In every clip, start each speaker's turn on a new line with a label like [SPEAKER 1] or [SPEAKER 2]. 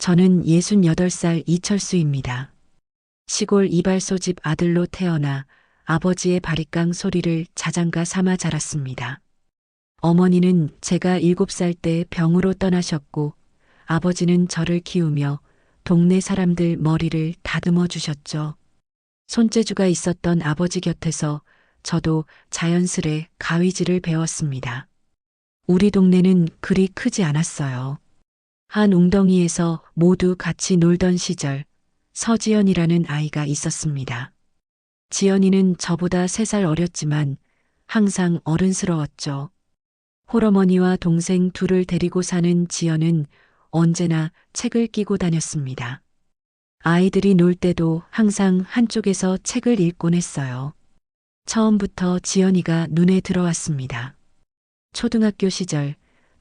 [SPEAKER 1] 저는 68살 이철수입니다. 시골 이발소집 아들로 태어나 아버지의 바리깡 소리를 자장가 삼아 자랐습니다. 어머니는 제가 7살 때 병으로 떠나셨고 아버지는 저를 키우며 동네 사람들 머리를 다듬어 주셨죠. 손재주가 있었던 아버지 곁에서 저도 자연스레 가위질을 배웠습니다. 우리 동네는 그리 크지 않았어요. 한 웅덩이에서 모두 같이 놀던 시절 서지연이라는 아이가 있었습니다. 지연이는 저보다 3살 어렸지만 항상 어른스러웠죠. 홀어머니와 동생 둘을 데리고 사는 지연은 언제나 책을 끼고 다녔습니다. 아이들이 놀 때도 항상 한쪽에서 책을 읽곤 했어요. 처음부터 지연이가 눈에 들어왔습니다. 초등학교 시절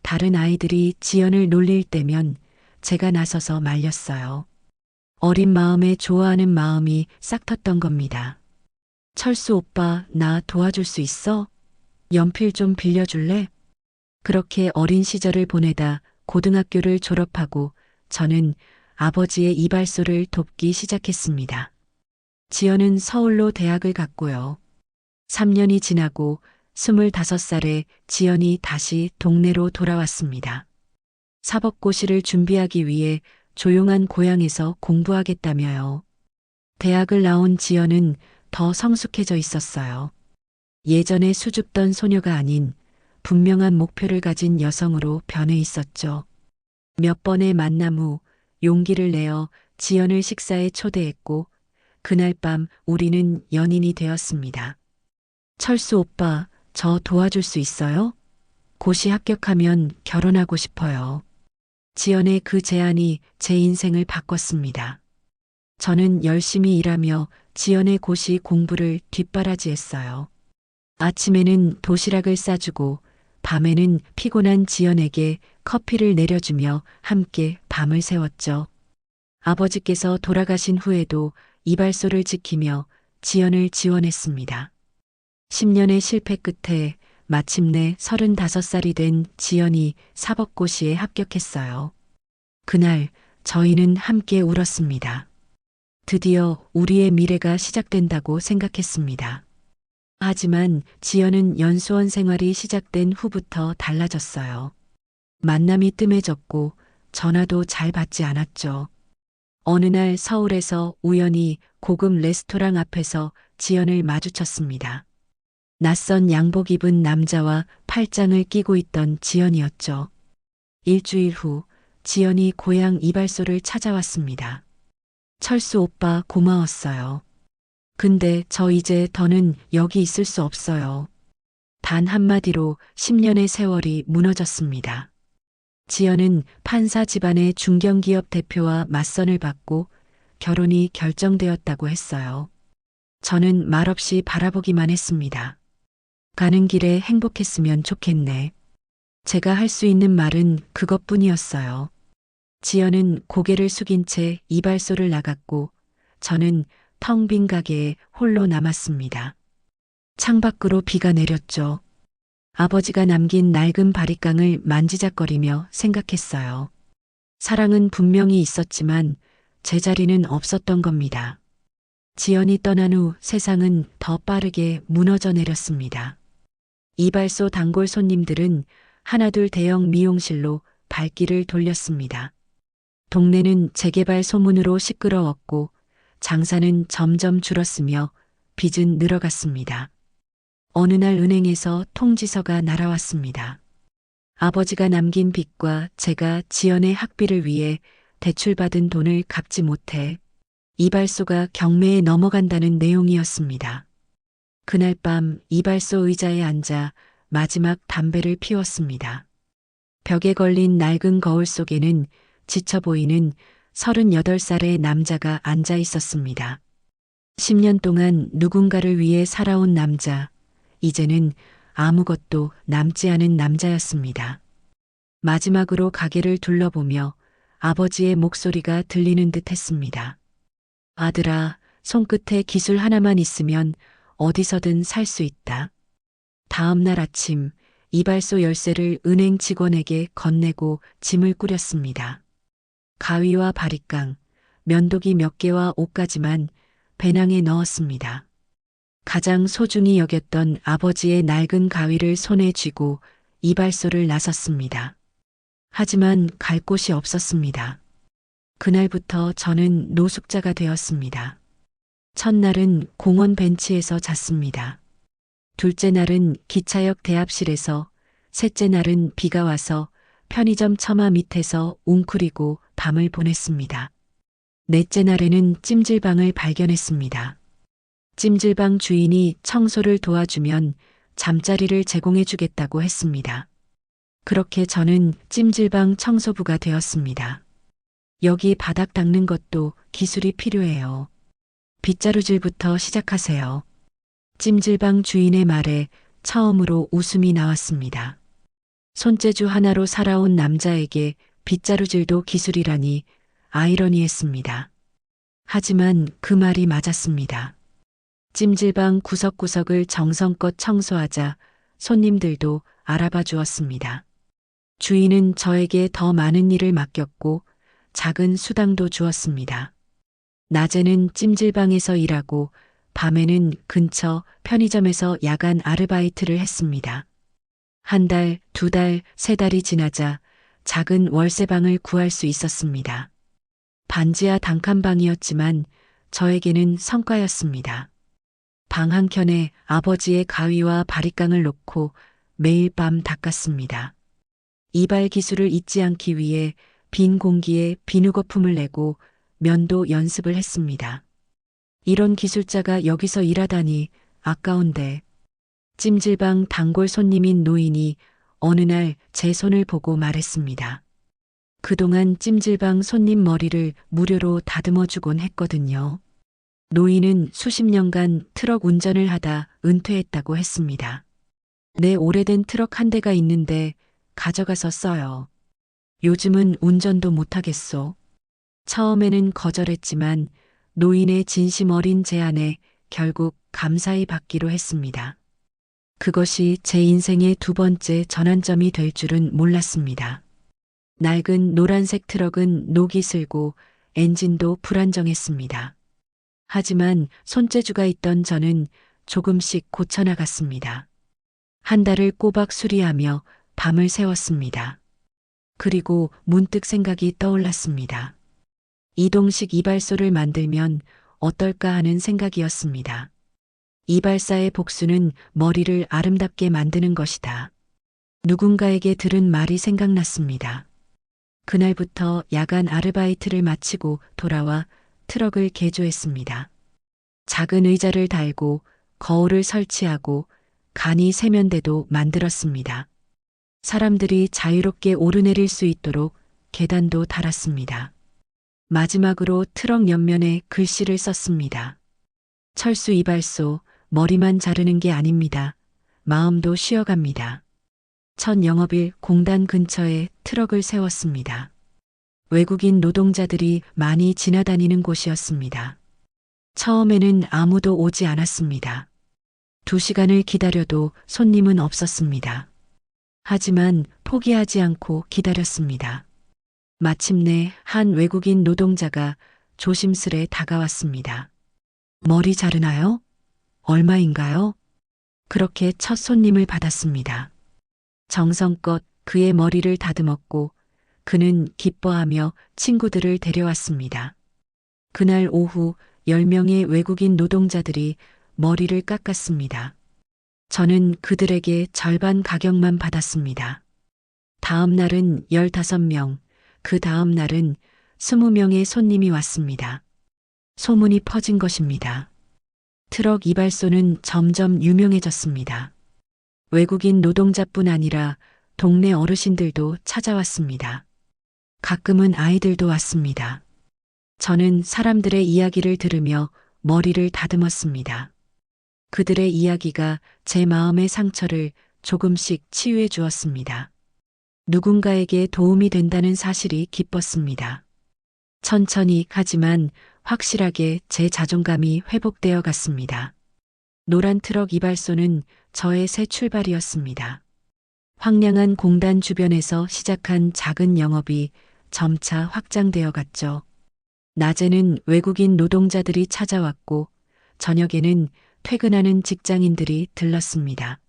[SPEAKER 1] 다른 아이들이 지연을 놀릴 때면 제가 나서서 말렸어요. 어린 마음에 좋아하는 마음이 싹 텄던 겁니다. 철수 오빠, 나 도와줄 수 있어? 연필 좀 빌려줄래? 그렇게 어린 시절을 보내다 고등학교를 졸업하고 저는 아버지의 이발소를 돕기 시작했습니다. 지연은 서울로 대학을 갔고요. 3년이 지나고 25살에 지연이 다시 동네로 돌아왔습니다. 사법고시를 준비하기 위해 조용한 고향에서 공부하겠다며요. 대학을 나온 지연은 더 성숙해져 있었어요. 예전에 수줍던 소녀가 아닌 분명한 목표를 가진 여성으로 변해 있었죠. 몇 번의 만남 후 용기를 내어 지연을 식사에 초대했고 그날 밤 우리는 연인이 되었습니다. 철수 오빠, 저 도와줄 수 있어요? 고시 합격하면 결혼하고 싶어요. 지연의 그 제안이 제 인생을 바꿨습니다. 저는 열심히 일하며 지연의 고시 공부를 뒷바라지했어요. 아침에는 도시락을 싸주고 밤에는 피곤한 지연에게 커피를 내려주며 함께 밤을 새웠죠. 아버지께서 돌아가신 후에도 이발소를 지키며 지연을 지원했습니다. 10년의 실패 끝에 마침내 35살이 된 지연이 사법고시에 합격했어요. 그날 저희는 함께 울었습니다. 드디어 우리의 미래가 시작된다고 생각했습니다. 하지만 지연은 연수원 생활이 시작된 후부터 달라졌어요. 만남이 뜸해졌고 전화도 잘 받지 않았죠. 어느 날 서울에서 우연히 고급 레스토랑 앞에서 지연을 마주쳤습니다. 낯선 양복 입은 남자와 팔짱을 끼고 있던 지연이었죠. 일주일 후 지연이 고향 이발소를 찾아왔습니다. 철수 오빠 고마웠어요. 근데 저 이제 더는 여기 있을 수 없어요. 단 한마디로 10년의 세월이 무너졌습니다. 지연은 판사 집안의 중견기업 대표와 맞선을 받고 결혼이 결정되었다고 했어요. 저는 말없이 바라보기만 했습니다. 가는 길에 행복했으면 좋겠네. 제가 할 수 있는 말은 그것뿐이었어요. 지연은 고개를 숙인 채 이발소를 나갔고 저는 텅 빈 가게에 홀로 남았습니다. 창밖으로 비가 내렸죠. 아버지가 남긴 낡은 바리깡을 만지작거리며 생각했어요. 사랑은 분명히 있었지만 제자리는 없었던 겁니다. 지연이 떠난 후 세상은 더 빠르게 무너져 내렸습니다. 이발소 단골 손님들은 하나둘 대형 미용실로 발길을 돌렸습니다. 동네는 재개발 소문으로 시끄러웠고 장사는 점점 줄었으며 빚은 늘어갔습니다. 어느 날 은행에서 통지서가 날아왔습니다. 아버지가 남긴 빚과 제가 지연의 학비를 위해 대출받은 돈을 갚지 못해 이발소가 경매에 넘어간다는 내용이었습니다. 그날 밤 이발소 의자에 앉아 마지막 담배를 피웠습니다. 벽에 걸린 낡은 거울 속에는 지쳐 보이는 38살의 남자가 앉아 있었습니다. 10년 동안 누군가를 위해 살아온 남자, 이제는 아무것도 남지 않은 남자였습니다. 마지막으로 가게를 둘러보며 아버지의 목소리가 들리는 듯 했습니다. 아들아, 손끝에 기술 하나만 있으면 어디서든 살 수 있다. 다음 날 아침 이발소 열쇠를 은행 직원에게 건네고 짐을 꾸렸습니다. 가위와 바리깡, 면도기 몇 개와 옷까지만 배낭에 넣었습니다. 가장 소중히 여겼던 아버지의 낡은 가위를 손에 쥐고 이발소를 나섰습니다. 하지만 갈 곳이 없었습니다. 그날부터 저는 노숙자가 되었습니다. 첫날은 공원 벤치에서 잤습니다. 둘째 날은 기차역 대합실에서, 셋째 날은 비가 와서 편의점 처마 밑에서 웅크리고 밤을 보냈습니다. 넷째 날에는 찜질방을 발견했습니다. 찜질방 주인이 청소를 도와주면 잠자리를 제공해 주겠다고 했습니다. 그렇게 저는 찜질방 청소부가 되었습니다. 여기 바닥 닦는 것도 기술이 필요해요. 빗자루질부터 시작하세요. 찜질방 주인의 말에 처음으로 웃음이 나왔습니다. 손재주 하나로 살아온 남자에게 빗자루질도 기술이라니 아이러니했습니다. 하지만 그 말이 맞았습니다. 찜질방 구석구석을 정성껏 청소하자 손님들도 알아봐 주었습니다. 주인은 저에게 더 많은 일을 맡겼고 작은 수당도 주었습니다. 낮에는 찜질방에서 일하고 밤에는 근처 편의점에서 야간 아르바이트를 했습니다. 한 달, 두 달, 세 달이 지나자 작은 월세방을 구할 수 있었습니다. 반지하 단칸방이었지만 저에게는 성과였습니다. 방 한켠에 아버지의 가위와 바리깡을 놓고 매일 밤 닦았습니다. 이발 기술을 잊지 않기 위해 빈 공기에 비누거품을 내고 면도 연습을 했습니다. 이런 기술자가 여기서 일하다니 아까운데. 찜질방 단골 손님인 노인이 어느 날 제 손을 보고 말했습니다. 그동안 찜질방 손님 머리를 무료로 다듬어 주곤 했거든요. 노인은 수십 년간 트럭 운전을 하다 은퇴했다고 했습니다. 내 오래된 트럭 한 대가 있는데 가져가서 써요. 요즘은 운전도 못하겠소. 처음에는 거절했지만 노인의 진심 어린 제안에 결국 감사히 받기로 했습니다. 그것이 제 인생의 두 번째 전환점이 될 줄은 몰랐습니다. 낡은 노란색 트럭은 녹이 슬고 엔진도 불안정했습니다. 하지만 손재주가 있던 저는 조금씩 고쳐나갔습니다. 한 달을 꼬박 수리하며 밤을 새웠습니다. 그리고 문득 생각이 떠올랐습니다. 이동식 이발소를 만들면 어떨까 하는 생각이었습니다. 이발사의 복수는 머리를 아름답게 만드는 것이다. 누군가에게 들은 말이 생각났습니다. 그날부터 야간 아르바이트를 마치고 돌아와 트럭을 개조했습니다. 작은 의자를 달고 거울을 설치하고 간이 세면대도 만들었습니다. 사람들이 자유롭게 오르내릴 수 있도록 계단도 달았습니다. 마지막으로 트럭 옆면에 글씨를 썼습니다. 철수 이발소, 머리만 자르는 게 아닙니다. 마음도 쉬어갑니다. 첫 영업일 공단 근처에 트럭을 세웠습니다. 외국인 노동자들이 많이 지나다니는 곳이었습니다. 처음에는 아무도 오지 않았습니다. 2시간을 기다려도 손님은 없었습니다. 하지만 포기하지 않고 기다렸습니다. 마침내 한 외국인 노동자가 조심스레 다가왔습니다. 머리 자르나요? 얼마인가요? 그렇게 첫 손님을 받았습니다. 정성껏 그의 머리를 다듬었고 그는 기뻐하며 친구들을 데려왔습니다. 그날 오후 10명의 외국인 노동자들이 머리를 깎았습니다. 저는 그들에게 절반 가격만 받았습니다. 다음 날은 15명, 그 다음 날은 20명의 손님이 왔습니다. 소문이 퍼진 것입니다. 트럭 이발소는 점점 유명해졌습니다. 외국인 노동자뿐 아니라 동네 어르신들도 찾아왔습니다. 가끔은 아이들도 왔습니다. 저는 사람들의 이야기를 들으며 머리를 다듬었습니다. 그들의 이야기가 제 마음의 상처를 조금씩 치유해 주었습니다. 누군가에게 도움이 된다는 사실이 기뻤습니다. 천천히 하지만 확실하게 제 자존감이 회복되어 갔습니다. 노란 트럭 이발소는 저의 새 출발이었습니다. 황량한 공단 주변에서 시작한 작은 영업이 점차 확장되어 갔죠. 낮에는 외국인 노동자들이 찾아왔고 저녁에는 퇴근하는 직장인들이 들렀습니다.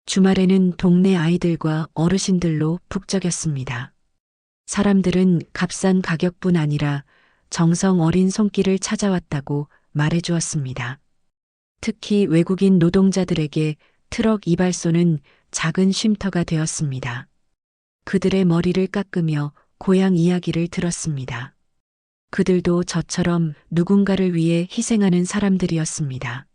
[SPEAKER 1] 주말에는 동네 아이들과 어르신들로 북적였습니다. 사람들은 값싼 가격뿐 아니라 정성 어린 손길을 찾아왔다고 말해 주었습니다. 특히 외국인 노동자들에게 트럭 이발소는 작은 쉼터가 되었습니다. 그들의 머리를 깎으며 고향 이야기를 들었습니다. 그들도 저처럼 누군가를 위해 희생하는 사람들이었습니다.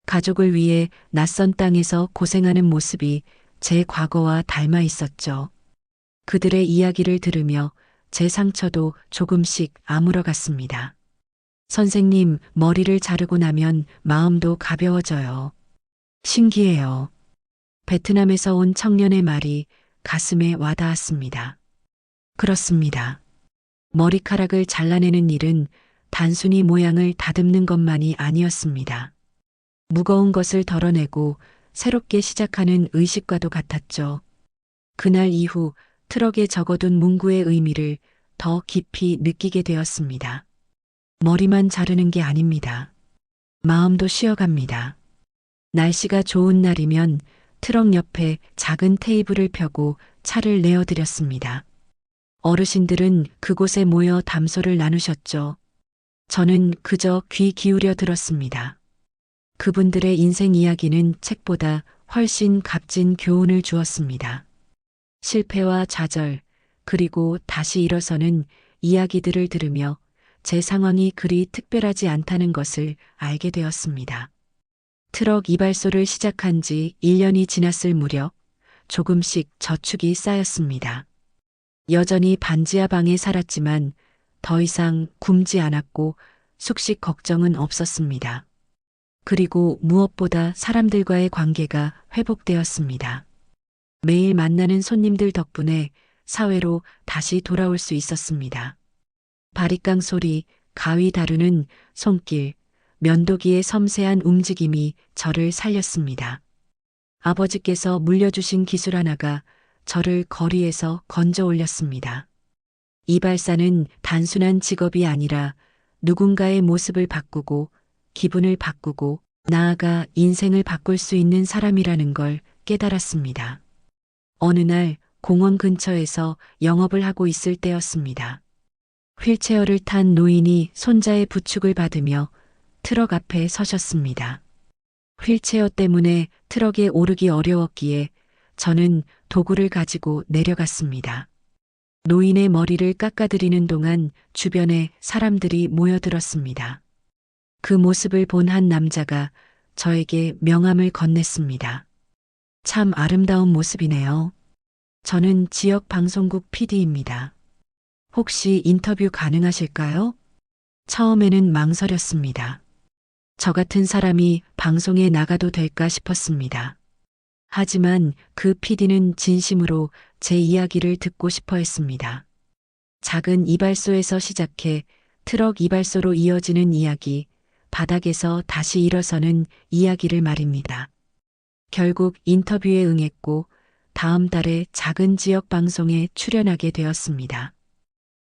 [SPEAKER 1] 가족을 위해 낯선 땅에서 고생하는 모습이 제 과거와 닮아 있었죠. 그들의 이야기를 들으며 제 상처도 조금씩 아물어갔습니다. 선생님, 머리를 자르고 나면 마음도 가벼워져요. 신기해요. 베트남에서 온 청년의 말이 가슴에 와닿았습니다. 그렇습니다. 머리카락을 잘라내는 일은 단순히 모양을 다듬는 것만이 아니었습니다. 무거운 것을 덜어내고 새롭게 시작하는 의식과도 같았죠. 그날 이후 트럭에 적어둔 문구의 의미를 더 깊이 느끼게 되었습니다. 머리만 자르는 게 아닙니다. 마음도 쉬어갑니다. 날씨가 좋은 날이면 트럭 옆에 작은 테이블을 펴고 차를 내어드렸습니다. 어르신들은 그곳에 모여 담소를 나누셨죠. 저는 그저 귀 기울여 들었습니다. 그분들의 인생 이야기는 책보다 훨씬 값진 교훈을 주었습니다. 실패와 좌절, 그리고 다시 일어서는 이야기들을 들으며 제 상황이 그리 특별하지 않다는 것을 알게 되었습니다. 트럭 이발소를 시작한 지 1년이 지났을 무렵 조금씩 저축이 쌓였습니다. 여전히 반지하 방에 살았지만 더 이상 굶지 않았고 숙식 걱정은 없었습니다. 그리고 무엇보다 사람들과의 관계가 회복되었습니다. 매일 만나는 손님들 덕분에 사회로 다시 돌아올 수 있었습니다. 바리깡 소리, 가위 다루는 손길, 면도기의 섬세한 움직임이 저를 살렸습니다. 아버지께서 물려주신 기술 하나가 저를 거리에서 건져 올렸습니다. 이발사는 단순한 직업이 아니라 누군가의 모습을 바꾸고 기분을 바꾸고 나아가 인생을 바꿀 수 있는 사람이라는 걸 깨달았습니다. 어느 날 공원 근처에서 영업을 하고 있을 때였습니다. 휠체어를 탄 노인이 손자의 부축을 받으며 트럭 앞에 서셨습니다. 휠체어 때문에 트럭에 오르기 어려웠기에 저는 도구를 가지고 내려갔습니다. 노인의 머리를 깎아드리는 동안 주변에 사람들이 모여들었습니다. 그 모습을 본 한 남자가 저에게 명함을 건넸습니다. 참 아름다운 모습이네요. 저는 지역 방송국 PD입니다. 혹시 인터뷰 가능하실까요? 처음에는 망설였습니다. 저 같은 사람이 방송에 나가도 될까 싶었습니다. 하지만 그 PD는 진심으로 제 이야기를 듣고 싶어 했습니다. 작은 이발소에서 시작해 트럭 이발소로 이어지는 이야기, 바닥에서 다시 일어서는 이야기를 말입니다. 결국 인터뷰에 응했고 다음 달에 작은 지역 방송에 출연하게 되었습니다.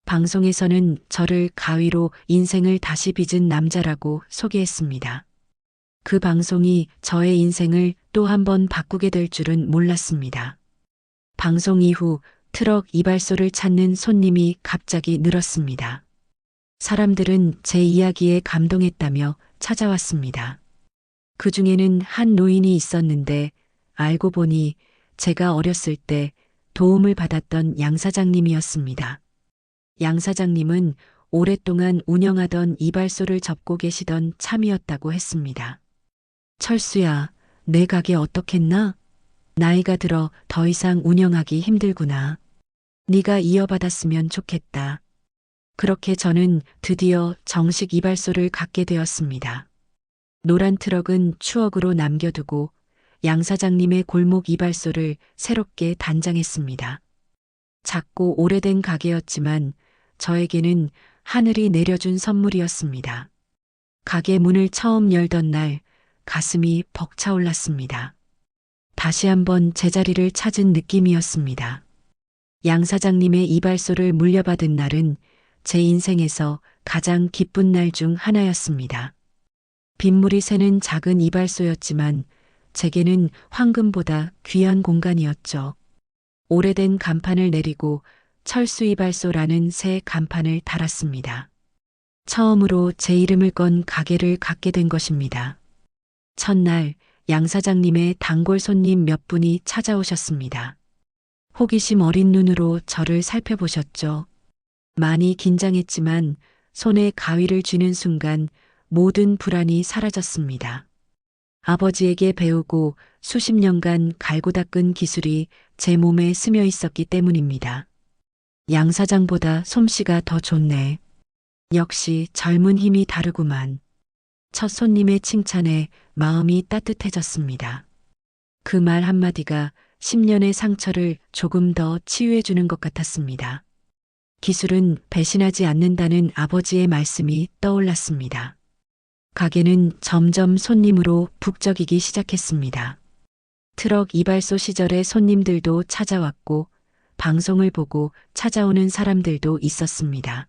[SPEAKER 1] 방송에서는 저를 가위로 인생을 다시 빚은 남자라고 소개했습니다. 그 방송이 저의 인생을 또 한 번 바꾸게 될 줄은 몰랐습니다. 방송 이후 트럭 이발소를 찾는 손님이 갑자기 늘었습니다. 사람들은 제 이야기에 감동했다며 찾아왔습니다. 그 중에는 한 노인이 있었는데 알고 보니 제가 어렸을 때 도움을 받았던 양 사장님이었습니다. 양 사장님은 오랫동안 운영하던 이발소를 접고 계시던 참이었다고 했습니다. 철수야, 내 가게 어떻겠나? 나이가 들어 더 이상 운영하기 힘들구나. 네가 이어받았으면 좋겠다. 그렇게 저는 드디어 정식 이발소를 갖게 되었습니다. 노란 트럭은 추억으로 남겨두고 양 사장님의 골목 이발소를 새롭게 단장했습니다. 작고 오래된 가게였지만 저에게는 하늘이 내려준 선물이었습니다. 가게 문을 처음 열던 날 가슴이 벅차올랐습니다. 다시 한번 제자리를 찾은 느낌이었습니다. 양 사장님의 이발소를 물려받은 날은 제 인생에서 가장 기쁜 날 중 하나였습니다. 빗물이 새는 작은 이발소였지만 제게는 황금보다 귀한 공간이었죠. 오래된 간판을 내리고 철수 이발소라는 새 간판을 달았습니다. 처음으로 제 이름을 건 가게를 갖게 된 것입니다. 첫날 양 사장님의 단골 손님 몇 분이 찾아오셨습니다. 호기심 어린 눈으로 저를 살펴보셨죠. 많이 긴장했지만 손에 가위를 쥐는 순간 모든 불안이 사라졌습니다. 아버지에게 배우고 수십 년간 갈고 닦은 기술이 제 몸에 스며 있었기 때문입니다. 양 사장보다 솜씨가 더 좋네. 역시 젊은 힘이 다르구만. 첫 손님의 칭찬에 마음이 따뜻해졌습니다. 그 말 한마디가 10년의 상처를 조금 더 치유해주는 것 같았습니다. 기술은 배신하지 않는다는 아버지의 말씀이 떠올랐습니다. 가게는 점점 손님으로 북적이기 시작했습니다. 트럭 이발소 시절의 손님들도 찾아왔고 방송을 보고 찾아오는 사람들도 있었습니다.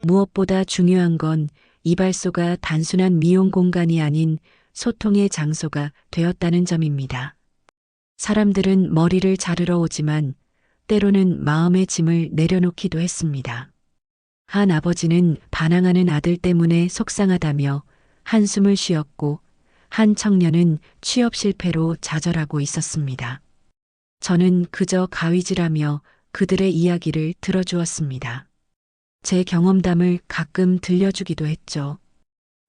[SPEAKER 1] 무엇보다 중요한 건 이발소가 단순한 미용 공간이 아닌 소통의 장소가 되었다는 점입니다. 사람들은 머리를 자르러 오지만 때로는 마음의 짐을 내려놓기도 했습니다. 한 아버지는 반항하는 아들 때문에 속상하다며 한숨을 쉬었고 한 청년은 취업 실패로 좌절하고 있었습니다. 저는 그저 가위질하며 그들의 이야기를 들어주었습니다. 제 경험담을 가끔 들려주기도 했죠.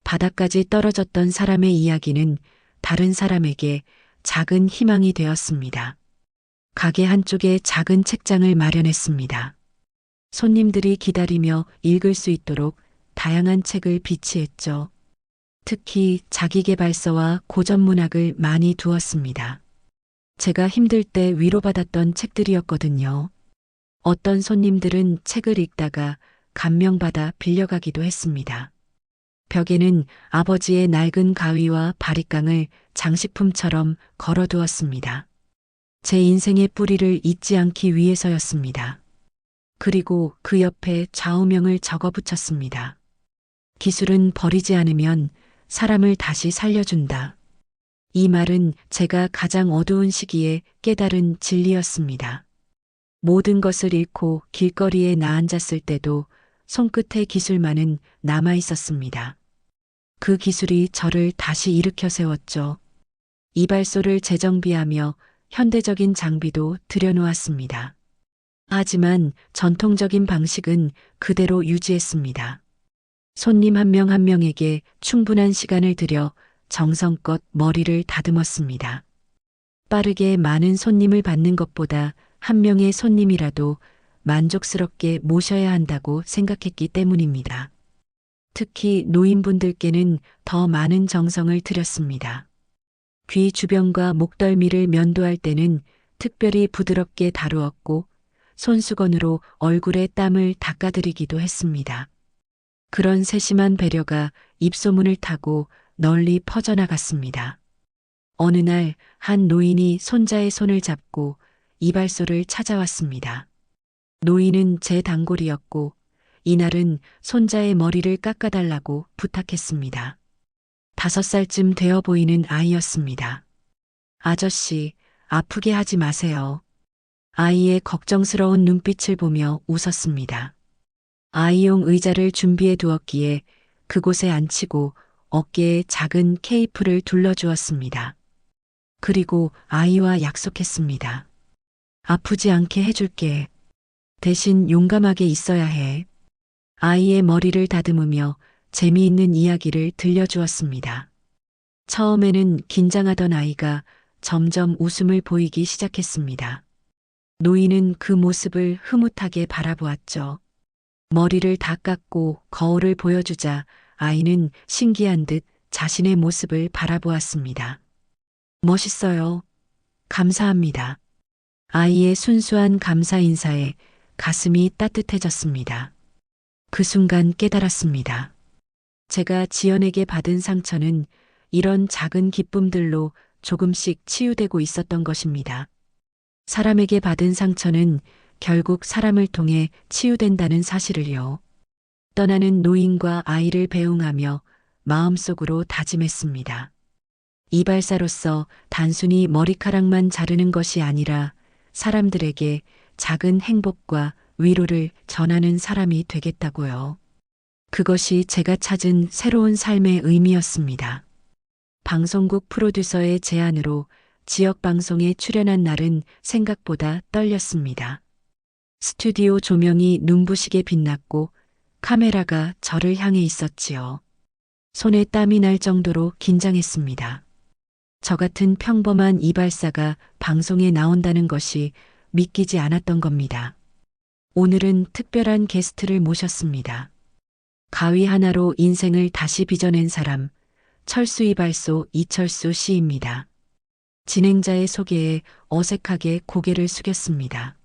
[SPEAKER 1] 바닥까지 떨어졌던 사람의 이야기는 다른 사람에게 작은 희망이 되었습니다. 가게 한쪽에 작은 책장을 마련했습니다. 손님들이 기다리며 읽을 수 있도록 다양한 책을 비치했죠. 특히 자기계발서와 고전문학을 많이 두었습니다. 제가 힘들 때 위로받았던 책들이었거든요. 어떤 손님들은 책을 읽다가 감명받아 빌려가기도 했습니다. 벽에는 아버지의 낡은 가위와 바리깡을 장식품처럼 걸어두었습니다. 제 인생의 뿌리를 잊지 않기 위해서였습니다. 그리고 그 옆에 좌우명을 적어 붙였습니다. 기술은 버리지 않으면 사람을 다시 살려준다. 이 말은 제가 가장 어두운 시기에 깨달은 진리였습니다. 모든 것을 잃고 길거리에 나앉았을 때도 손끝의 기술만은 남아 있었습니다. 그 기술이 저를 다시 일으켜 세웠죠. 이발소를 재정비하며 현대적인 장비도 들여놓았습니다. 하지만 전통적인 방식은 그대로 유지했습니다. 손님 한 명 한 명에게 충분한 시간을 들여 정성껏 머리를 다듬었습니다. 빠르게 많은 손님을 받는 것보다 한 명의 손님이라도 만족스럽게 모셔야 한다고 생각했기 때문입니다. 특히 노인분들께는 더 많은 정성을 들였습니다. 귀 주변과 목덜미를 면도할 때는 특별히 부드럽게 다루었고 손수건으로 얼굴에 땀을 닦아드리기도 했습니다. 그런 세심한 배려가 입소문을 타고 널리 퍼져나갔습니다. 어느 날 한 노인이 손자의 손을 잡고 이발소를 찾아왔습니다. 노인은 제 단골이었고 이날은 손자의 머리를 깎아달라고 부탁했습니다. 5살쯤 되어 보이는 아이였습니다. 아저씨, 아프게 하지 마세요. 아이의 걱정스러운 눈빛을 보며 웃었습니다. 아이용 의자를 준비해 두었기에 그곳에 앉히고 어깨에 작은 케이프를 둘러주었습니다. 그리고 아이와 약속했습니다. 아프지 않게 해줄게. 대신 용감하게 있어야 해. 아이의 머리를 다듬으며 재미있는 이야기를 들려주었습니다. 처음에는 긴장하던 아이가 점점 웃음을 보이기 시작했습니다. 노인은 그 모습을 흐뭇하게 바라보았죠. 머리를 다 깎고 거울을 보여주자 아이는 신기한 듯 자신의 모습을 바라보았습니다. 멋있어요. 감사합니다. 아이의 순수한 감사 인사에 가슴이 따뜻해졌습니다. 그 순간 깨달았습니다. 제가 지연에게 받은 상처는 이런 작은 기쁨들로 조금씩 치유되고 있었던 것입니다. 사람에게 받은 상처는 결국 사람을 통해 치유된다는 사실을요. 떠나는 노인과 아이를 배웅하며 마음속으로 다짐했습니다. 이발사로서 단순히 머리카락만 자르는 것이 아니라 사람들에게 작은 행복과 위로를 전하는 사람이 되겠다고요. 그것이 제가 찾은 새로운 삶의 의미였습니다. 방송국 프로듀서의 제안으로 지역 방송에 출연한 날은 생각보다 떨렸습니다. 스튜디오 조명이 눈부시게 빛났고 카메라가 저를 향해 있었지요. 손에 땀이 날 정도로 긴장했습니다. 저 같은 평범한 이발사가 방송에 나온다는 것이 믿기지 않았던 겁니다. 오늘은 특별한 게스트를 모셨습니다. 가위 하나로 인생을 다시 빚어낸 사람, 철수 이발소 이철수 씨입니다. 진행자의 소개에 어색하게 고개를 숙였습니다.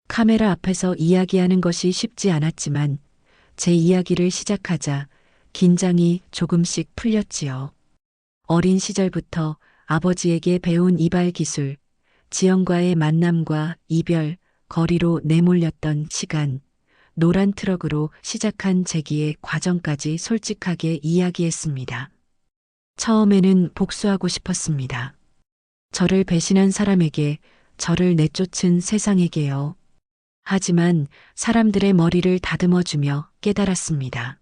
[SPEAKER 1] 카메라 앞에서 이야기하는 것이 쉽지 않았지만 제 이야기를 시작하자 긴장이 조금씩 풀렸지요. 어린 시절부터 아버지에게 배운 이발 기술, 지영과의 만남과 이별, 거리로 내몰렸던 시간, 노란 트럭으로 시작한 재기의 과정까지 솔직하게 이야기했습니다. 처음에는 복수하고 싶었습니다. 저를 배신한 사람에게, 저를 내쫓은 세상에게요. 하지만 사람들의 머리를 다듬어주며 깨달았습니다.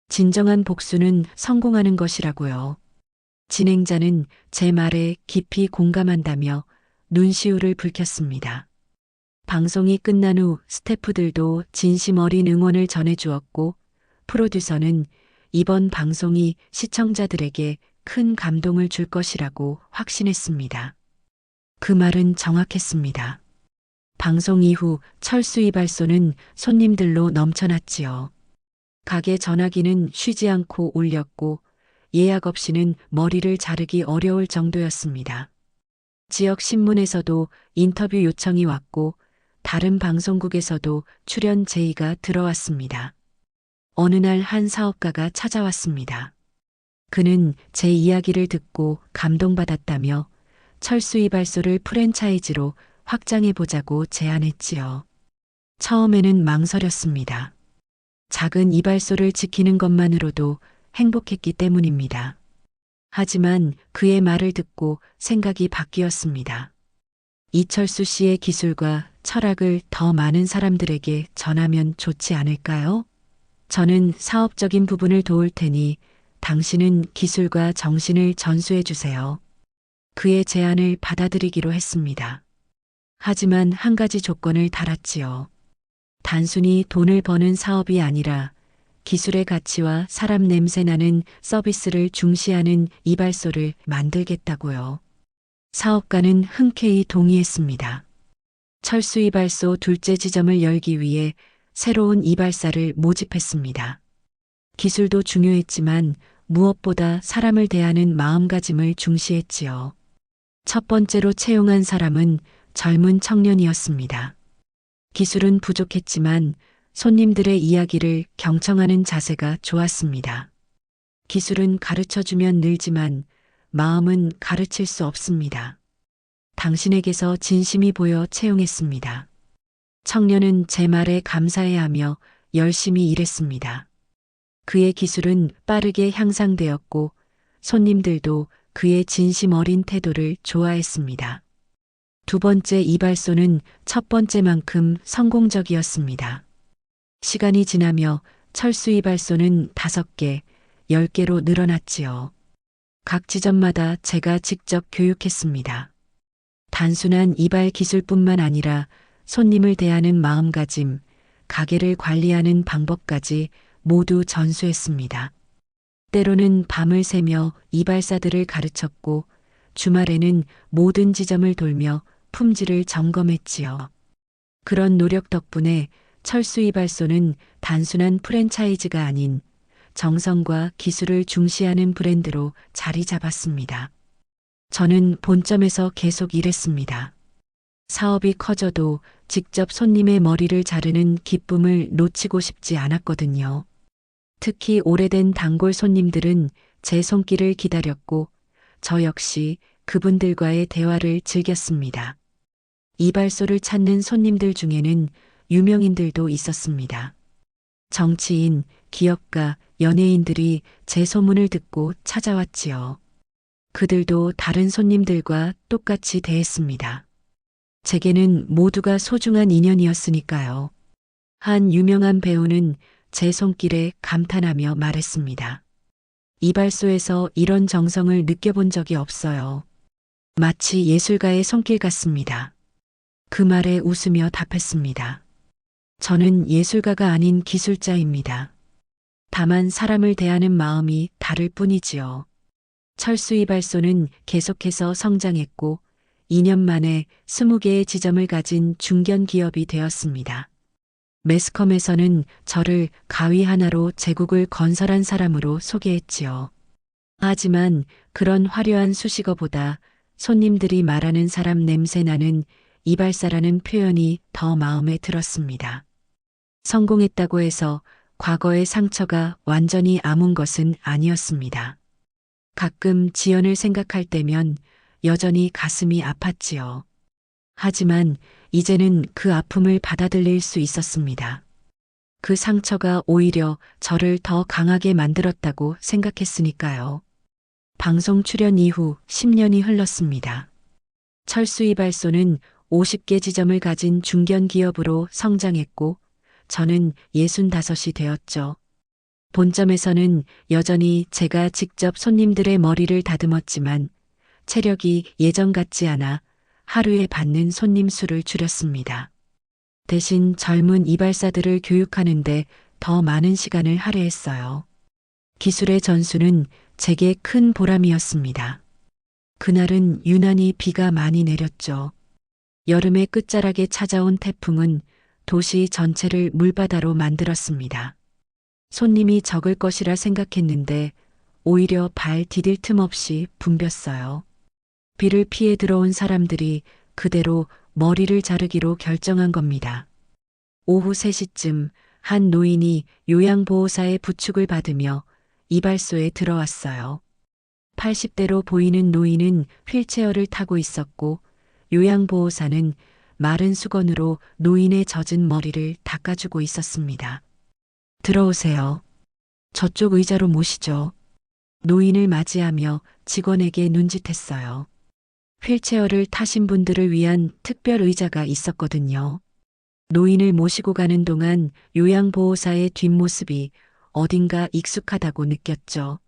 [SPEAKER 1] 진정한 복수는 성공하는 것이라고요. 진행자는 제 말에 깊이 공감한다며 눈시울을 붉혔습니다. 방송이 끝난 후 스태프들도 진심 어린 응원을 전해주었고 프로듀서는 이번 방송이 시청자들에게 큰 감동을 줄 것이라고 확신했습니다. 그 말은 정확했습니다. 방송 이후 철수 이발소는 손님들로 넘쳐났지요. 가게 전화기는 쉬지 않고 울렸고 예약 없이는 머리를 자르기 어려울 정도였습니다. 지역 신문에서도 인터뷰 요청이 왔고 다른 방송국에서도 출연 제의가 들어왔습니다. 어느 날 한 사업가가 찾아왔습니다. 그는 제 이야기를 듣고 감동받았다며 철수 이발소를 프랜차이즈로 확장해보자고 제안했지요. 처음에는 망설였습니다. 작은 이발소를 지키는 것만으로도 행복했기 때문입니다. 하지만 그의 말을 듣고 생각이 바뀌었습니다. 이철수 씨의 기술과 철학을 더 많은 사람들에게 전하면 좋지 않을까요? 저는 사업적인 부분을 도울 테니 당신은 기술과 정신을 전수해 주세요. 그의 제안을 받아들이기로 했습니다. 하지만 한 가지 조건을 달았지요. 단순히 돈을 버는 사업이 아니라 기술의 가치와 사람 냄새 나는 서비스를 중시하는 이발소를 만들겠다고요. 사업가는 흔쾌히 동의했습니다. 철수 이발소 둘째 지점을 열기 위해 새로운 이발사를 모집했습니다. 기술도 중요했지만 무엇보다 사람을 대하는 마음가짐을 중시했지요. 첫 번째로 채용한 사람은 젊은 청년이었습니다. 기술은 부족했지만 손님들의 이야기를 경청하는 자세가 좋았습니다. 기술은 가르쳐주면 늘지만 마음은 가르칠 수 없습니다. 당신에게서 진심이 보여 채용했습니다. 청년은 제 말에 감사해하며 열심히 일했습니다. 그의 기술은 빠르게 향상되었고 손님들도 그의 진심 어린 태도를 좋아했습니다. 두 번째 이발소는 첫 번째만큼 성공적이었습니다. 시간이 지나며 철수 이발소는 5개, 10개로 늘어났지요. 각 지점마다 제가 직접 교육했습니다. 단순한 이발 기술뿐만 아니라 손님을 대하는 마음가짐, 가게를 관리하는 방법까지 모두 전수했습니다. 때로는 밤을 새며 이발사들을 가르쳤고 주말에는 모든 지점을 돌며 품질을 점검했지요. 그런 노력 덕분에 철수 이발소는 단순한 프랜차이즈가 아닌 정성과 기술을 중시하는 브랜드로 자리 잡았습니다. 저는 본점에서 계속 일했습니다. 사업이 커져도 직접 손님의 머리를 자르는 기쁨을 놓치고 싶지 않았거든요. 특히 오래된 단골 손님들은 제 손길을 기다렸고 저 역시 그분들과의 대화를 즐겼습니다. 이발소를 찾는 손님들 중에는 유명인들도 있었습니다. 정치인, 기업가, 연예인들이 제 소문을 듣고 찾아왔지요. 그들도 다른 손님들과 똑같이 대했습니다. 제게는 모두가 소중한 인연이었으니까요. 한 유명한 배우는 제 손길에 감탄하며 말했습니다. 이발소에서 이런 정성을 느껴본 적이 없어요. 마치 예술가의 손길 같습니다. 그 말에 웃으며 답했습니다. 저는 예술가가 아닌 기술자입니다. 다만 사람을 대하는 마음이 다를 뿐이지요. 철수 이발소는 계속해서 성장했고 2년 만에 20개의 지점을 가진 중견 기업이 되었습니다. 매스컴에서는 저를 가위 하나로 제국을 건설한 사람으로 소개했지요. 하지만 그런 화려한 수식어보다 손님들이 말하는 사람 냄새 나는 이발사라는 표현이 더 마음에 들었습니다. 성공했다고 해서 과거의 상처가 완전히 아문 것은 아니었습니다. 가끔 지연을 생각할 때면 여전히 가슴이 아팠지요. 하지만 이제는 그 아픔을 받아들일 수 있었습니다. 그 상처가 오히려 저를 더 강하게 만들었다고 생각했으니까요. 방송 출연 이후 10년이 흘렀습니다. 철수 이발소는 50개 지점을 가진 중견 기업으로 성장했고 저는 65이 되었죠. 본점에서는 여전히 제가 직접 손님들의 머리를 다듬었지만 체력이 예전 같지 않아 하루에 받는 손님 수를 줄였습니다. 대신 젊은 이발사들을 교육하는데 더 많은 시간을 할애했어요. 기술의 전수는 제게 큰 보람이었습니다. 그날은 유난히 비가 많이 내렸죠. 여름의 끝자락에 찾아온 태풍은 도시 전체를 물바다로 만들었습니다. 손님이 적을 것이라 생각했는데 오히려 발 디딜 틈 없이 붐볐어요. 비를 피해 들어온 사람들이 그대로 머리를 자르기로 결정한 겁니다. 오후 3시쯤 한 노인이 요양보호사의 부축을 받으며 이발소에 들어왔어요. 80대로 보이는 노인은 휠체어를 타고 있었고 요양보호사는 마른 수건으로 노인의 젖은 머리를 닦아주고 있었습니다. 들어오세요. 저쪽 의자로 모시죠. 노인을 맞이하며 직원에게 눈짓했어요. 휠체어를 타신 분들을 위한 특별 의자가 있었거든요. 노인을 모시고 가는 동안 요양보호사의 뒷모습이 어딘가 익숙하다고 느꼈죠.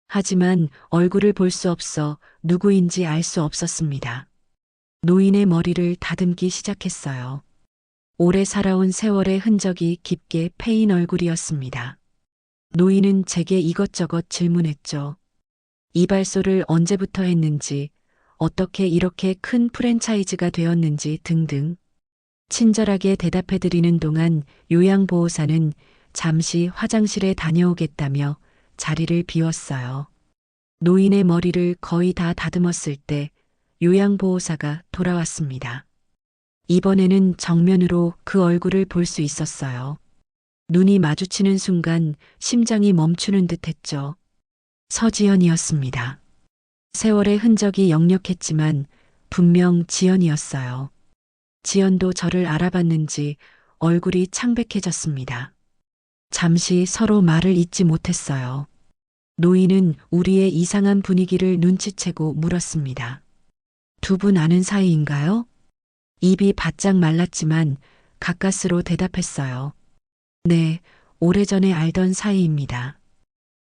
[SPEAKER 1] 하지만 얼굴을 볼 수 없어 누구인지 알 수 없었습니다. 노인의 머리를 다듬기 시작했어요. 오래 살아온 세월의 흔적이 깊게 패인 얼굴이었습니다. 노인은 제게 이것저것 질문했죠. 이발소를 언제부터 했는지, 어떻게 이렇게 큰 프랜차이즈가 되었는지 등등. 친절하게 대답해드리는 동안 요양보호사는 잠시 화장실에 다녀오겠다며 자리를 비웠어요. 노인의 머리를 거의 다 다듬었을 때 요양보호사가 돌아왔습니다. 이번에는 정면으로 그 얼굴을 볼 수 있었어요. 눈이 마주치는 순간 심장이 멈추는 듯 했죠. 서지연이었습니다. 세월의 흔적이 역력했지만 분명 지연이었어요. 지연도 저를 알아봤는지 얼굴이 창백해졌습니다. 잠시 서로 말을 잇지 못했어요. 노인은 우리의 이상한 분위기를 눈치채고 물었습니다. 두 분 아는 사이인가요? 입이 바짝 말랐지만 가까스로 대답했어요. 네, 오래전에 알던 사이입니다.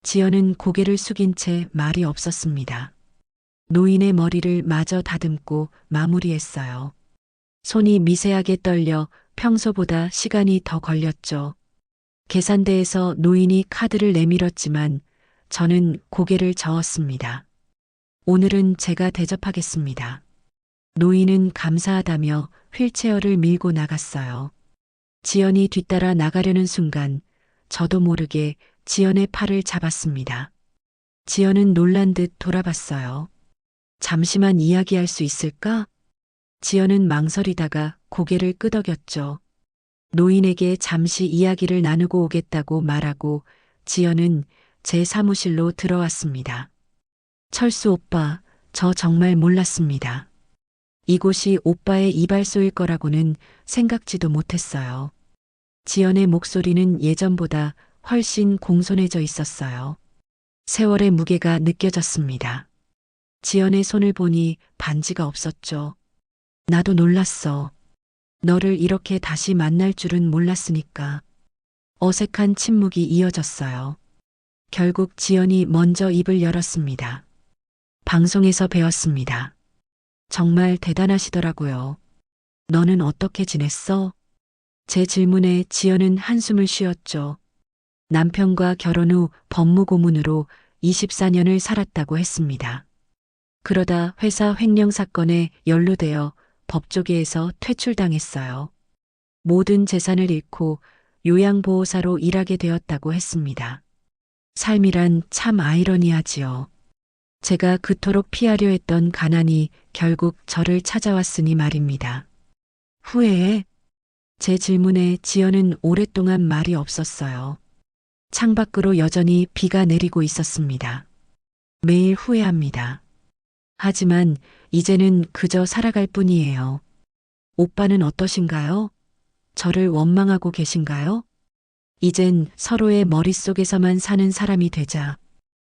[SPEAKER 1] 지연은 고개를 숙인 채 말이 없었습니다. 노인의 머리를 마저 다듬고 마무리했어요. 손이 미세하게 떨려 평소보다 시간이 더 걸렸죠. 계산대에서 노인이 카드를 내밀었지만 저는 고개를 저었습니다. 오늘은 제가 대접하겠습니다. 노인은 감사하다며 휠체어를 밀고 나갔어요. 지연이 뒤따라 나가려는 순간 저도 모르게 지연의 팔을 잡았습니다. 지연은 놀란 듯 돌아봤어요. 잠시만 이야기할 수 있을까? 지연은 망설이다가 고개를 끄덕였죠. 노인에게 잠시 이야기를 나누고 오겠다고 말하고 지연은 제 사무실로 들어왔습니다. 철수 오빠, 저 정말 몰랐습니다. 이곳이 오빠의 이발소일 거라고는 생각지도 못했어요. 지연의 목소리는 예전보다 훨씬 공손해져 있었어요. 세월의 무게가 느껴졌습니다. 지연의 손을 보니 반지가 없었죠. 나도 놀랐어. 너를 이렇게 다시 만날 줄은 몰랐으니까. 어색한 침묵이 이어졌어요. 결국 지연이 먼저 입을 열었습니다. 방송에서 배웠습니다. 정말 대단하시더라고요. 너는 어떻게 지냈어? 제 질문에 지연은 한숨을 쉬었죠. 남편과 결혼 후 법무고문으로 24년을 살았다고 했습니다. 그러다 회사 횡령 사건에 연루되어 법조계에서 퇴출당했어요. 모든 재산을 잃고 요양보호사로 일하게 되었다고 했습니다. 삶이란 참 아이러니하지요. 제가 그토록 피하려 했던 가난이 결국 저를 찾아왔으니 말입니다. 후회해? 제 질문에 지연은 오랫동안 말이 없었어요. 창밖으로 여전히 비가 내리고 있었습니다. 매일 후회합니다. 하지만 이제는 그저 살아갈 뿐이에요. 오빠는 어떠신가요? 저를 원망하고 계신가요? 이젠 서로의 머릿속에서만 사는 사람이 되자.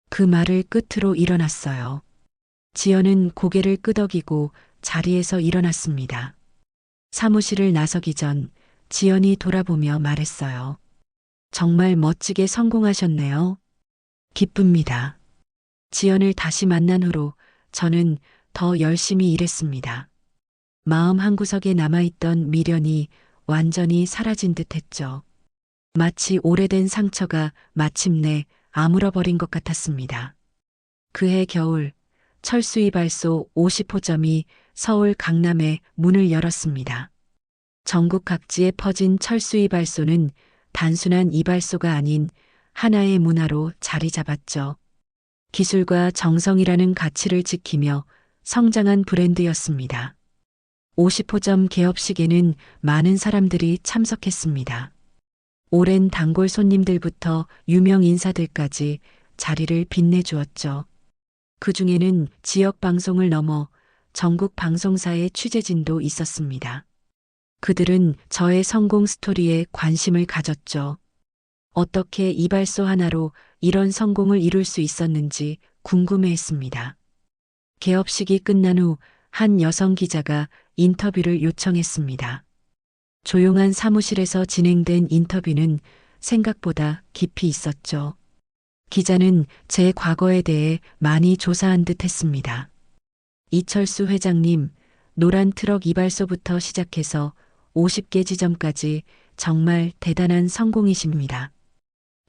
[SPEAKER 1] 그 말을 끝으로 일어났어요. 지연은 고개를 끄덕이고 자리에서 일어났습니다. 사무실을 나서기 전 지연이 돌아보며 말했어요. 정말 멋지게 성공하셨네요. 기쁩니다. 지연을 다시 만난 후로 저는 더 열심히 일했습니다. 마음 한구석에 남아있던 미련이 완전히 사라진 듯 했죠. 마치 오래된 상처가 마침내 아물어버린 것 같았습니다. 그해 겨울 철수이발소 50호점이 서울 강남에 문을 열었습니다. 전국 각지에 퍼진 철수이발소는 단순한 이발소가 아닌 하나의 문화로 자리 잡았죠. 기술과 정성이라는 가치를 지키며 성장한 브랜드였습니다. 50호점 개업식에는 많은 사람들이 참석했습니다. 오랜 단골 손님들부터 유명 인사들까지 자리를 빛내주었죠. 그 중에는 지역 방송을 넘어 전국 방송사의 취재진도 있었습니다. 그들은 저의 성공 스토리에 관심을 가졌죠. 어떻게 이발소 하나로 이런 성공을 이룰 수 있었는지 궁금해했습니다. 개업식이 끝난 후 한 여성 기자가 인터뷰를 요청했습니다. 조용한 사무실에서 진행된 인터뷰는 생각보다 깊이 있었죠. 기자는 제 과거에 대해 많이 조사한 듯 했습니다. 이철수 회장님, 노란 트럭 이발소부터 시작해서 50개 지점까지 정말 대단한 성공이십니다.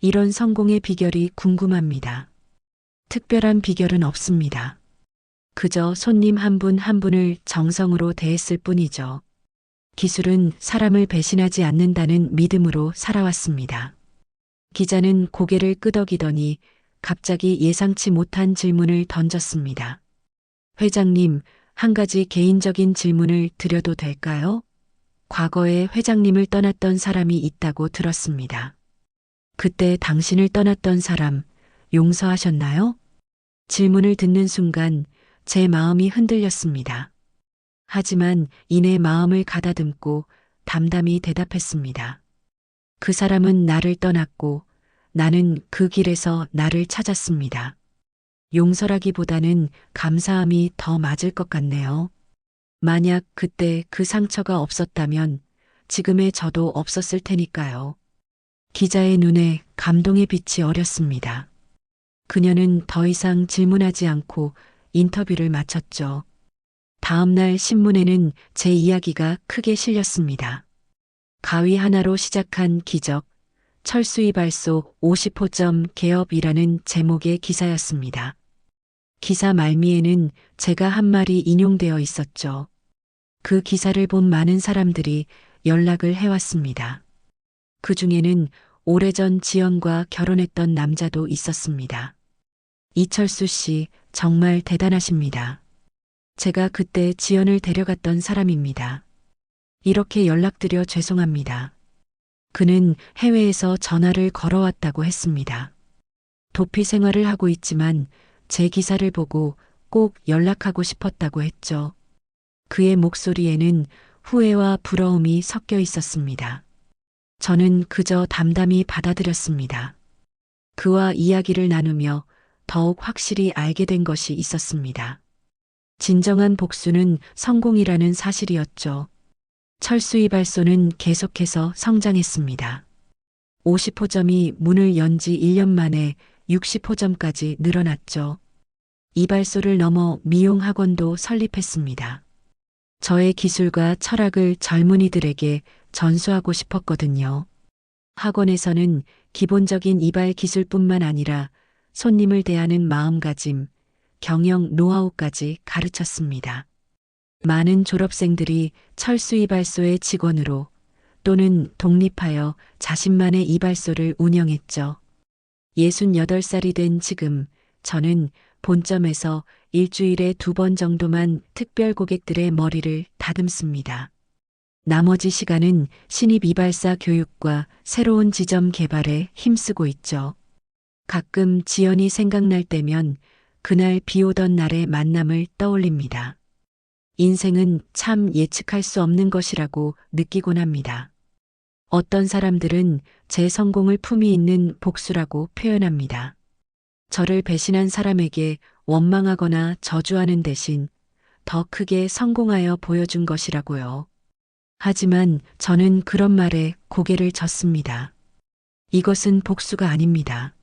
[SPEAKER 1] 이런 성공의 비결이 궁금합니다. 특별한 비결은 없습니다. 그저 손님 한 분 한 분을 정성으로 대했을 뿐이죠. 기술은 사람을 배신하지 않는다는 믿음으로 살아왔습니다. 기자는 고개를 끄덕이더니 갑자기 예상치 못한 질문을 던졌습니다. 회장님, 한 가지 개인적인 질문을 드려도 될까요? 과거에 회장님을 떠났던 사람이 있다고 들었습니다. 그때 당신을 떠났던 사람 용서하셨나요? 질문을 듣는 순간 제 마음이 흔들렸습니다. 하지만 이내 마음을 가다듬고 담담히 대답했습니다. 그 사람은 나를 떠났고 나는 그 길에서 나를 찾았습니다. 용서라기보다는 감사함이 더 맞을 것 같네요. 만약 그때 그 상처가 없었다면 지금의 저도 없었을 테니까요. 기자의 눈에 감동의 빛이 어렸습니다. 그녀는 더 이상 질문하지 않고 인터뷰를 마쳤죠. 다음 날 신문에는 제 이야기가 크게 실렸습니다. 가위 하나로 시작한 기적, 철수이발소 50호점 개업이라는 제목의 기사였습니다. 기사 말미에는 제가 한 말이 인용되어 있었죠. 그 기사를 본 많은 사람들이 연락을 해왔습니다. 그 중에는 오래전 지연과 결혼했던 남자도 있었습니다. 이철수 씨, 정말 대단하십니다. 제가 그때 지연을 데려갔던 사람입니다. 이렇게 연락드려 죄송합니다. 그는 해외에서 전화를 걸어왔다고 했습니다. 도피 생활을 하고 있지만 제 기사를 보고 꼭 연락하고 싶었다고 했죠. 그의 목소리에는 후회와 부러움이 섞여 있었습니다. 저는 그저 담담히 받아들였습니다. 그와 이야기를 나누며 더욱 확실히 알게 된 것이 있었습니다. 진정한 복수는 성공이라는 사실이었죠. 철수 이발소는 계속해서 성장했습니다. 50호점이 문을 연 지 1년 만에 60호점까지 늘어났죠. 이발소를 넘어 미용학원도 설립했습니다. 저의 기술과 철학을 젊은이들에게 전수하고 싶었거든요. 학원에서는 기본적인 이발 기술뿐만 아니라 손님을 대하는 마음가짐, 경영 노하우까지 가르쳤습니다. 많은 졸업생들이 철수 이발소의 직원으로 또는 독립하여 자신만의 이발소를 운영했죠. 68살이 된 지금 저는 본점에서 일주일에 2번 정도만 특별 고객들의 머리를 다듬습니다. 나머지 시간은 신입 이발사 교육과 새로운 지점 개발에 힘쓰고 있죠. 가끔 지연이 생각날 때면 그날 비 오던 날의 만남을 떠올립니다. 인생은 참 예측할 수 없는 것이라고 느끼곤 합니다. 어떤 사람들은 제 성공을 품위 있는 복수라고 표현합니다. 저를 배신한 사람에게 원망하거나 저주하는 대신 더 크게 성공하여 보여준 것이라고요. 하지만 저는 그런 말에 고개를 젓습니다. 이것은 복수가 아닙니다.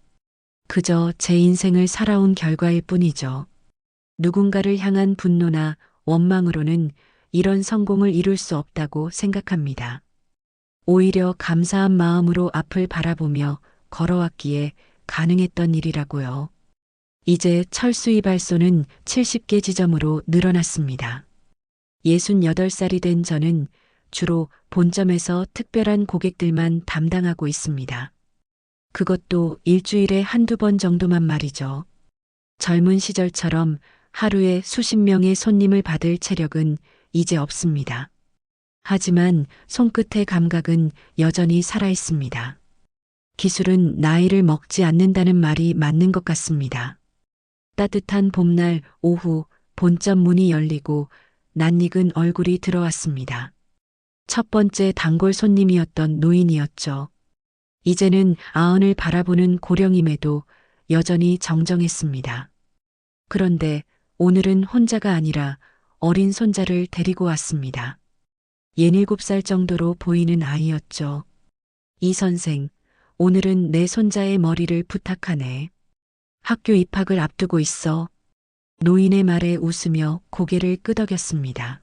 [SPEAKER 1] 그저 제 인생을 살아온 결과일 뿐이죠. 누군가를 향한 분노나 원망으로는 이런 성공을 이룰 수 없다고 생각합니다. 오히려 감사한 마음으로 앞을 바라보며 걸어왔기에 가능했던 일이라고요. 이제 철수 이발소는 70개 지점으로 늘어났습니다. 68살이 된 저는 주로 본점에서 특별한 고객들만 담당하고 있습니다. 그것도 일주일에 한두 번 정도만 말이죠. 젊은 시절처럼 하루에 수십 명의 손님을 받을 체력은 이제 없습니다. 하지만 손끝의 감각은 여전히 살아있습니다. 기술은 나이를 먹지 않는다는 말이 맞는 것 같습니다. 따뜻한 봄날 오후 본점 문이 열리고 낯익은 얼굴이 들어왔습니다. 첫 번째 단골 손님이었던 노인이었죠. 이제는 아흔을 바라보는 고령임에도 여전히 정정했습니다. 그런데 오늘은 혼자가 아니라 어린 손자를 데리고 왔습니다. 17살 정도로 보이는 아이였죠. 이 선생, 오늘은 내 손자의 머리를 부탁하네. 학교 입학을 앞두고 있어. 노인의 말에 웃으며 고개를 끄덕였습니다.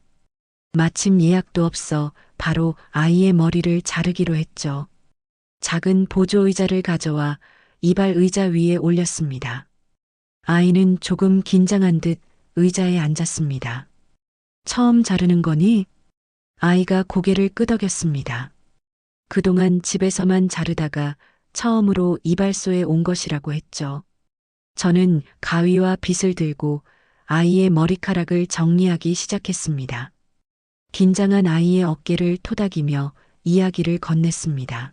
[SPEAKER 1] 마침 예약도 없어 바로 아이의 머리를 자르기로 했죠. 작은 보조 의자를 가져와 이발 의자 위에 올렸습니다. 아이는 조금 긴장한 듯 의자에 앉았습니다. 처음 자르는 거니? 아이가 고개를 끄덕였습니다. 그동안 집에서만 자르다가 처음으로 이발소에 온 것이라고 했죠. 저는 가위와 빗을 들고 아이의 머리카락을 정리하기 시작했습니다. 긴장한 아이의 어깨를 토닥이며 이야기를 건넸습니다.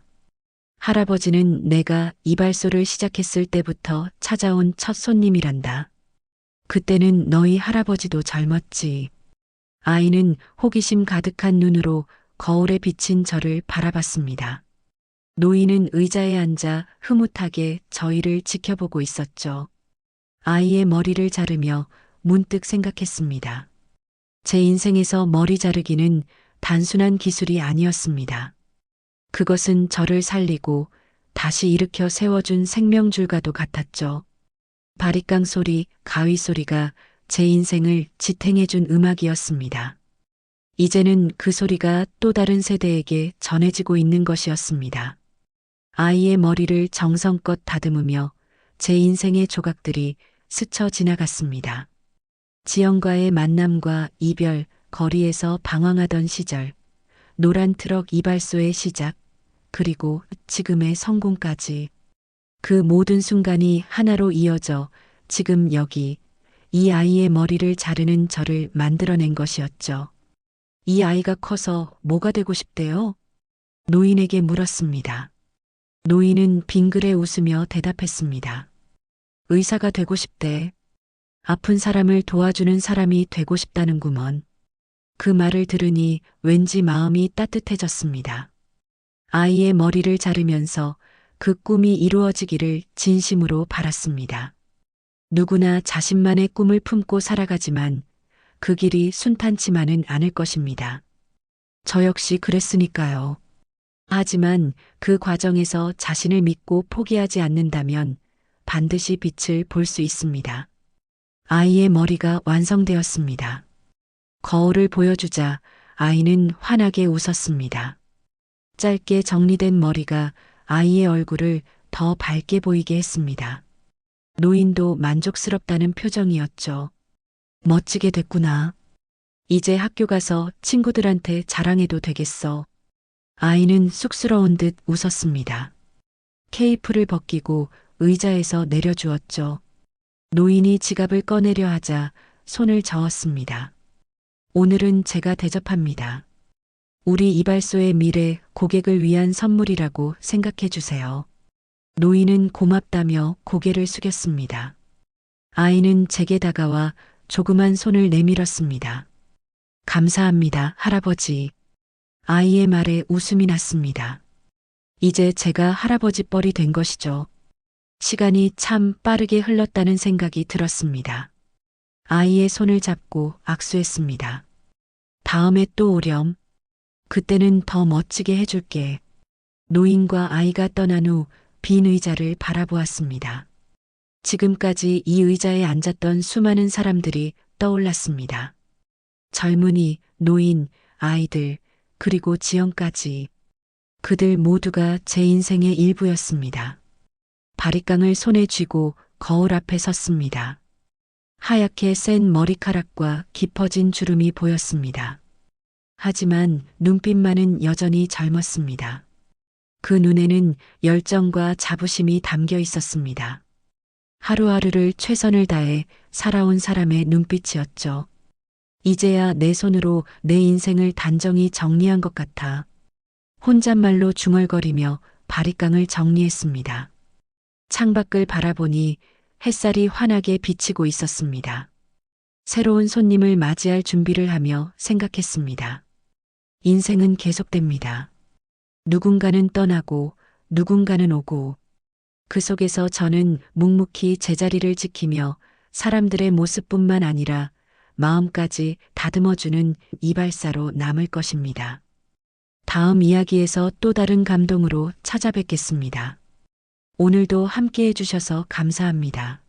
[SPEAKER 1] 할아버지는 내가 이발소를 시작했을 때부터 찾아온 첫 손님이란다. 그때는 너희 할아버지도 젊었지. 아이는 호기심 가득한 눈으로 거울에 비친 저를 바라봤습니다. 노인은 의자에 앉아 흐뭇하게 저희를 지켜보고 있었죠. 아이의 머리를 자르며 문득 생각했습니다. 제 인생에서 머리 자르기는 단순한 기술이 아니었습니다. 그것은 저를 살리고 다시 일으켜 세워준 생명줄과도 같았죠. 바리깡 소리, 가위 소리가 제 인생을 지탱해준 음악이었습니다. 이제는 그 소리가 또 다른 세대에게 전해지고 있는 것이었습니다. 아이의 머리를 정성껏 다듬으며 제 인생의 조각들이 스쳐 지나갔습니다. 지영과의 만남과 이별, 거리에서 방황하던 시절, 노란 트럭 이발소의 시작, 그리고 지금의 성공까지. 그 모든 순간이 하나로 이어져 지금 여기 이 아이의 머리를 자르는 저를 만들어낸 것이었죠. 이 아이가 커서 뭐가 되고 싶대요? 노인에게 물었습니다. 노인은 빙그레 웃으며 대답했습니다. 의사가 되고 싶대. 아픈 사람을 도와주는 사람이 되고 싶다는구먼. 그 말을 들으니 왠지 마음이 따뜻해졌습니다. 아이의 머리를 자르면서 그 꿈이 이루어지기를 진심으로 바랐습니다. 누구나 자신만의 꿈을 품고 살아가지만 그 길이 순탄치만은 않을 것입니다. 저 역시 그랬으니까요. 하지만 그 과정에서 자신을 믿고 포기하지 않는다면 반드시 빛을 볼 수 있습니다. 아이의 머리가 완성되었습니다. 거울을 보여주자 아이는 환하게 웃었습니다. 짧게 정리된 머리가 아이의 얼굴을 더 밝게 보이게 했습니다. 노인도 만족스럽다는 표정이었죠. 멋지게 됐구나. 이제 학교 가서 친구들한테 자랑해도 되겠어. 아이는 쑥스러운 듯 웃었습니다. 케이프를 벗기고 의자에서 내려주었죠. 노인이 지갑을 꺼내려 하자 손을 저었습니다. 오늘은 제가 대접합니다. 우리 이발소의 미래 고객을 위한 선물이라고 생각해 주세요. 노인은 고맙다며 고개를 숙였습니다. 아이는 제게 다가와 조그만 손을 내밀었습니다. 감사합니다, 할아버지. 아이의 말에 웃음이 났습니다. 이제 제가 할아버지 뻘이 된 것이죠. 시간이 참 빠르게 흘렀다는 생각이 들었습니다. 아이의 손을 잡고 악수했습니다. 다음에 또 오렴. 그때는 더 멋지게 해줄게. 노인과 아이가 떠난 후 빈 의자를 바라보았습니다. 지금까지 이 의자에 앉았던 수많은 사람들이 떠올랐습니다. 젊은이, 노인, 아이들, 그리고 지영까지. 그들 모두가 제 인생의 일부였습니다. 바리깡을 손에 쥐고 거울 앞에 섰습니다. 하얗게 센 머리카락과 깊어진 주름이 보였습니다. 하지만 눈빛만은 여전히 젊었습니다. 그 눈에는 열정과 자부심이 담겨 있었습니다. 하루하루를 최선을 다해 살아온 사람의 눈빛이었죠. 이제야 내 손으로 내 인생을 단정히 정리한 것 같아 혼잣말로 중얼거리며 바리깡을 정리했습니다. 창밖을 바라보니 햇살이 환하게 비치고 있었습니다. 새로운 손님을 맞이할 준비를 하며 생각했습니다. 인생은 계속됩니다. 누군가는 떠나고 누군가는 오고 그 속에서 저는 묵묵히 제자리를 지키며 사람들의 모습뿐만 아니라 마음까지 다듬어주는 이발사로 남을 것입니다. 다음 이야기에서 또 다른 감동으로 찾아뵙겠습니다. 오늘도 함께 해주셔서 감사합니다.